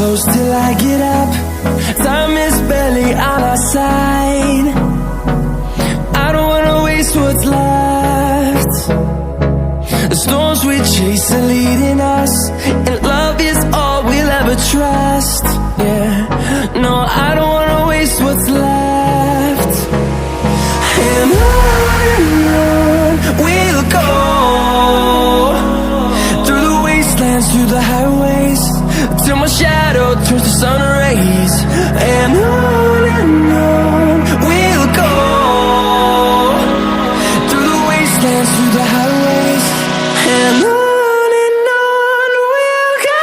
close till I get up. Time is barely on our side. I don't wanna waste what's left. The storms we chase are leading us, and love is all we'll ever trust. Yeah, no, I don't wanna waste what's left. And on we'll go, through the wastelands, through the highways, till my shadow turns to sun rays. And on we'll go, through the wastelands, through the highways, and on we'll go.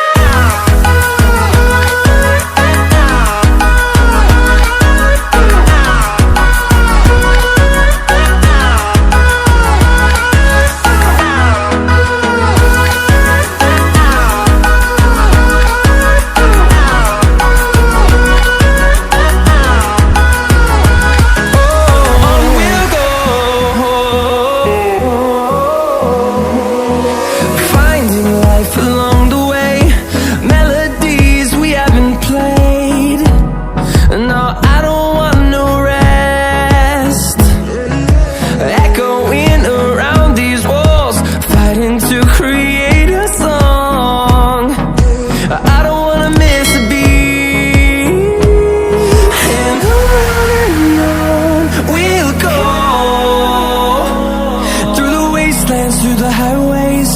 Through the highways,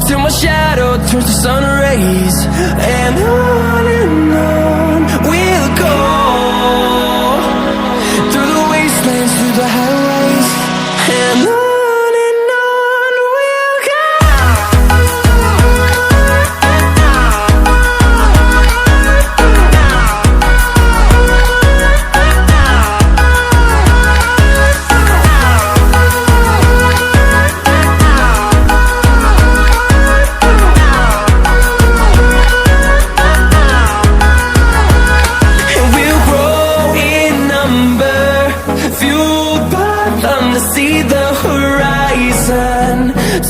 till my shadow turns to sun rays. And on we'll go, through the wastelands, through the highways, and on we'll go. See the horizon,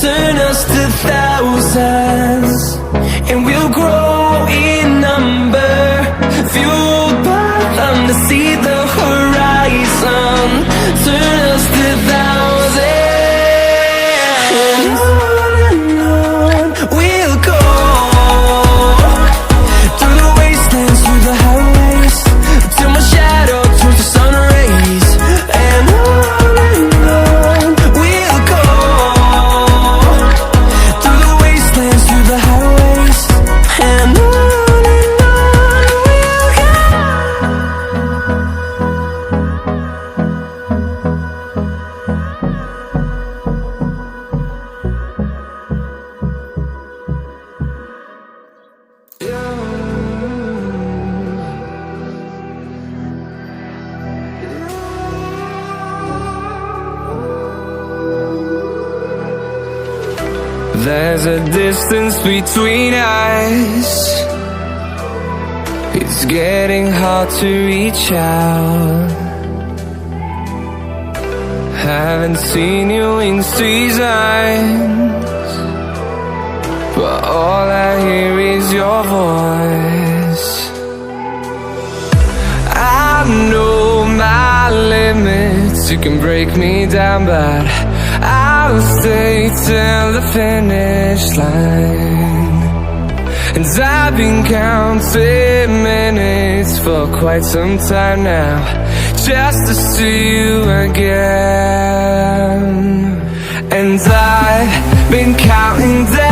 turn us to thousands, and we'll grow in number, fueled by them to see the horizon, turn us to thousands. And on we'll go, through the wastelands, through the highways, till my shadow turns to sun rays. And there's a distance between us. It's getting hard to reach out. Haven't seen you in seasons, but all I hear is your voice. I know my limits, you can break me down, but I'll stay till the finish line. And I've been counting minutes for quite some time now, just to see you again. And I've been counting days